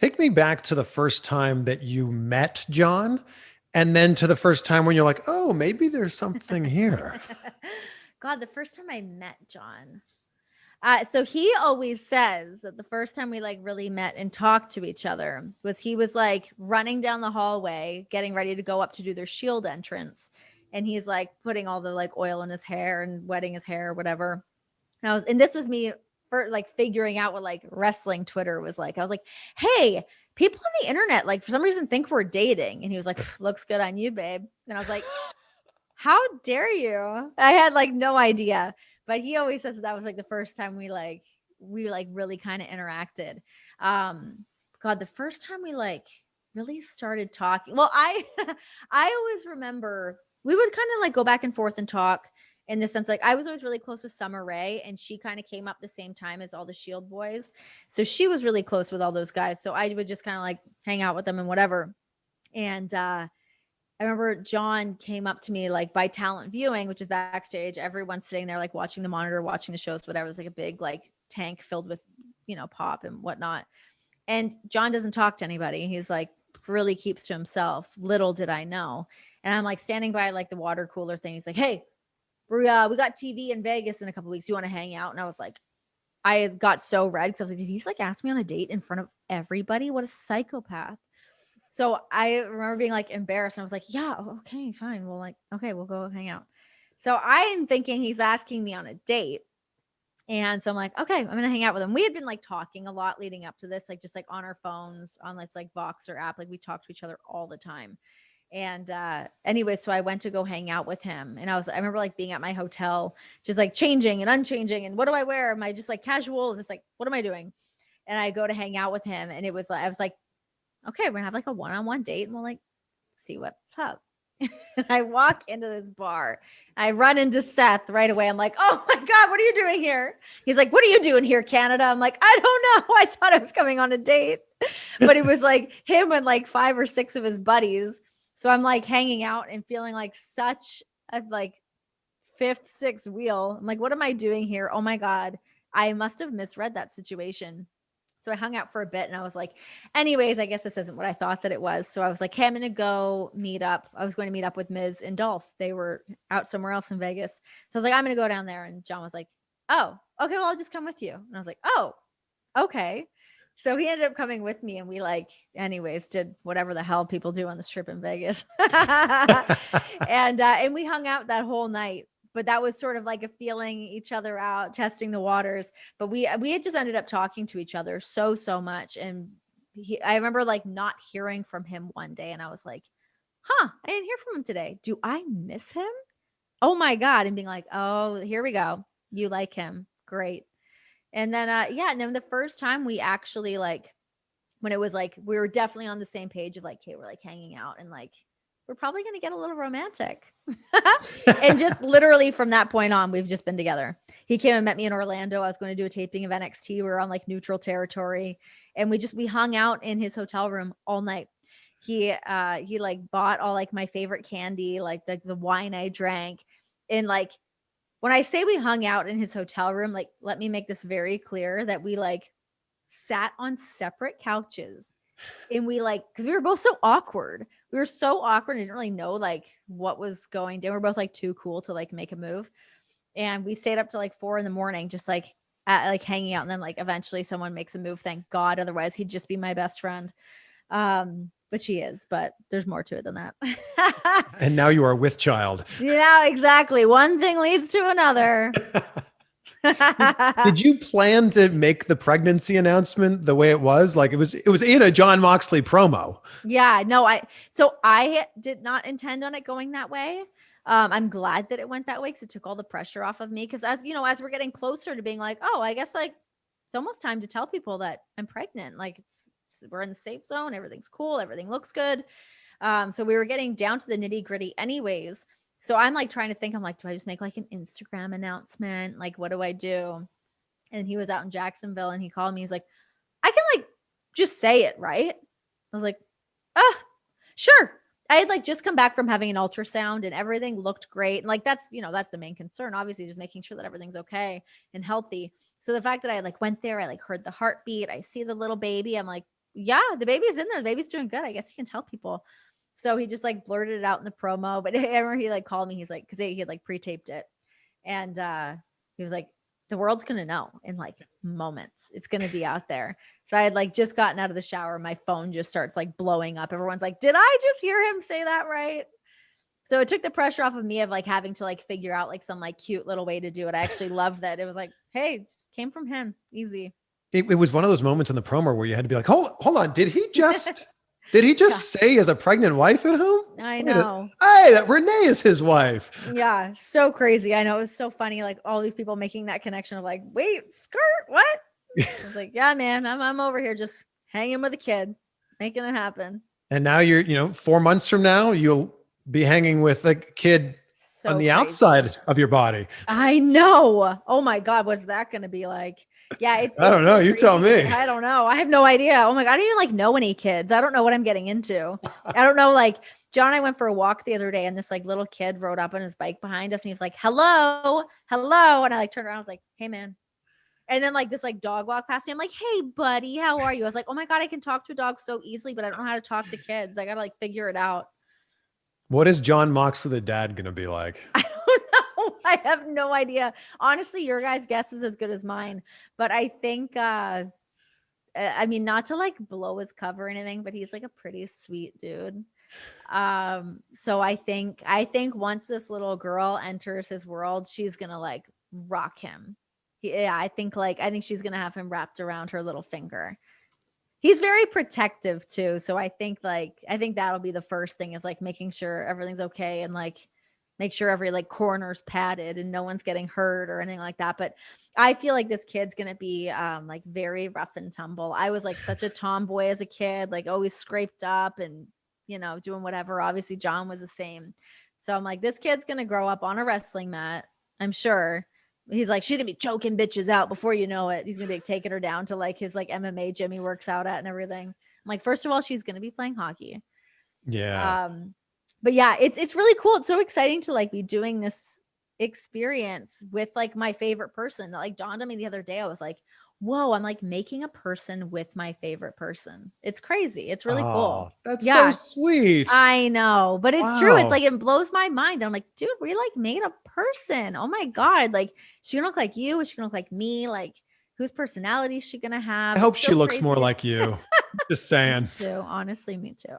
Take me back to the first time that you met John, and then to the first time when you're like, oh, maybe there's something here. God, the first time I met John. So he always says that the first time we like really met and talked to each other was he was like running down the hallway, getting ready to go up to do their Shield entrance. And he's like putting all the like oil in his hair and wetting his hair or whatever. And this was me for like figuring out what like wrestling Twitter was like. I was like, hey, people on the internet, like for some reason think we're dating. And he was like, looks good on you, babe. And I was like, how dare you? I had like no idea. But he always says that was like the first time we really kind of interacted. Um God, the first time we like really started talking. Well, I I always remember we would kind of like go back and forth and talk in the sense like I was always really close with Summer Rae and she kind of came up the same time as all the Shield boys. So she was really close with all those guys. So I would just kind of like hang out with them and whatever. And I remember John came up to me like by talent viewing, which is backstage. Everyone's sitting there like watching the monitor, watching the shows, whatever. It's like a big like tank filled with, pop and whatnot. And John doesn't talk to anybody. He's like really keeps to himself. Little did I know. And I'm like standing by like the water cooler thing. He's like, hey, we got TV in Vegas in a couple weeks. You want to hang out? And I was like, I got so red because I was like, did he like ask me on a date in front of everybody? What a psychopath. So I remember being like embarrassed. And I was like, yeah, okay, fine. Well, like, okay, we'll go hang out. So I'm thinking he's asking me on a date. And so I'm like, okay, I'm gonna hang out with him. We had been like talking a lot leading up to this, like just like on our phones, on this like Voxer app. Like we talk to each other all the time. And anyway, so I went to go hang out with him. And I remember like being at my hotel, just like changing and unchanging. And what do I wear? Am I just like casual? Is this like, what am I doing? And I go to hang out with him. And it was like, I was like, okay, we're gonna have like a one-on-one date and we'll like see what's up. And I walk into this bar. I run into Seth right away. I'm like, oh my God, what are you doing here? He's like, what are you doing here, Canada? I'm like, I don't know. I thought I was coming on a date. But it was like him and like 5 or 6 of his buddies. So I'm like hanging out and feeling like such a like fifth, sixth wheel. I'm like, what am I doing here? Oh my God. I must have misread that situation. So I hung out for a bit and I was like, anyways, I guess this isn't what I thought that it was. So I was like, hey, I'm going to go meet up. I was going to meet up with Miz and Dolph. They were out somewhere else in Vegas. So I was like, I'm going to go down there. And John was like, oh, okay, well, I'll just come with you. And I was like, oh, okay. So he ended up coming with me and we like, anyways, did whatever the hell people do on the strip in Vegas. And we hung out that whole night. But that was sort of like a feeling each other out, testing the waters. But we had just ended up talking to each other so much. And I remember like not hearing from him one day. And I was like, huh, I didn't hear from him today. Do I miss him? Oh my God. And being like, oh, here we go. You like him. Great. And then, yeah. And then the first time we actually like, when it was like, we were definitely on the same page of like, okay, we're like hanging out and like, we're probably going to get a little romantic. And just literally from that point on, we've just been together. He came and met me in Orlando. I was going to do a taping of NXT. We were on like neutral territory and we hung out in his hotel room all night. He like bought all like my favorite candy, like the wine I drank. And like, when I say we hung out in his hotel room, like, let me make this very clear that we like sat on separate couches and we like, because we were both so awkward. We were so awkward and didn't really know like what was going down. We are both like too cool to like make a move. And we stayed up to like 4 a.m, just like hanging out. And then like eventually someone makes a move. Thank God. Otherwise he'd just be my best friend. But she is, but there's more to it than that. And now you are with child. Yeah, exactly. One thing leads to another. Did you plan to make the pregnancy announcement the way it was? Like it was in a Jon Moxley promo. Yeah, no, so I did not intend on it going that way. I'm glad that it went that way because it took all the pressure off of me. Because as you know, as we're getting closer to being like, oh, I guess like it's almost time to tell people that I'm pregnant. Like we're in the safe zone. Everything's cool. Everything looks good. So we were getting down to the nitty gritty anyways. So I'm like trying to think, I'm like, do I just make like an Instagram announcement? Like, what do I do? And he was out in Jacksonville and he called me. He's like, I can like just say it, right? I was like, sure. I had like just come back from having an ultrasound and everything looked great. And like, that's the main concern, obviously, just making sure that everything's okay and healthy. So the fact that I like went there, I like heard the heartbeat, I see the little baby. I'm like, Yeah, the baby's in there. The baby's doing good. I guess he can tell people. So he just like blurted it out in the promo. But I remember he like called me. He's like, because he had like pre-taped it, and he was like, the world's gonna know in like moments. It's gonna be out there. So I had like just gotten out of the shower. My phone just starts like blowing up. Everyone's like, did I just hear him say that right? So it took the pressure off of me of like having to like figure out like some like cute little way to do it. I actually loved that. It was like, hey, just came from him. Easy. It was one of those moments in the promo where you had to be like, hold on. Did he just say he has a pregnant wife at home? I know. Hey, that Renee is his wife. Yeah. So crazy. I know. It was so funny. Like all these people making that connection of like, wait, skirt, what? I was like, yeah, man, I'm over here just hanging with a kid, making it happen. And now you're, 4 months from now, you'll be hanging with a kid on the outside of your body. I know. Oh my God. What's that going to be like? Yeah. I don't know. You tell me. I don't know. I have no idea. Oh my God. I don't even like know any kids. I don't know what I'm getting into. I don't know. Like John and I went for a walk the other day and this like little kid rode up on his bike behind us and he was like, hello. And I like turned around. I was like, hey man. And then like this like dog walked past me. I'm like, hey buddy, how are you? I was like, oh my God, I can talk to a dog so easily, but I don't know how to talk to kids. I got to like figure it out. What is Jon Moxley, the dad, going to be like? I don't know. I have no idea. Honestly, your guys' guess is as good as mine. But I think, I mean, not to like blow his cover or anything, but he's like a pretty sweet dude. So I think once this little girl enters his world, she's going to like rock him. Yeah, I think she's going to have him wrapped around her little finger. He's very protective too. So I think that'll be the first thing is like making sure everything's okay and like make sure every like corner's padded and no one's getting hurt or anything like that. But I feel like this kid's going to be like very rough and tumble. I was like such a tomboy as a kid, like always scraped up and, doing whatever. Obviously John was the same. So I'm like, this kid's going to grow up on a wrestling mat. I'm sure. He's like, she's gonna be choking bitches out before you know it. He's gonna be like, taking her down to like his like MMA gym he works out at and everything. I'm like, first of all, she's gonna be playing hockey. Yeah. But yeah, it's really cool. It's so exciting to like be doing this experience with like my favorite person. That like dawned on me the other day. I was like, whoa, I'm like making a person with my favorite person. It's crazy. It's really cool. That's so sweet. I know, but it's true. It's like, it blows my mind. I'm like, dude, we like made a person. Oh my God. Like, she gonna look like you. Is she gonna look like me? Like, whose personality is she gonna have? I hope she looks more like you. Just saying. Me too. Honestly, me too.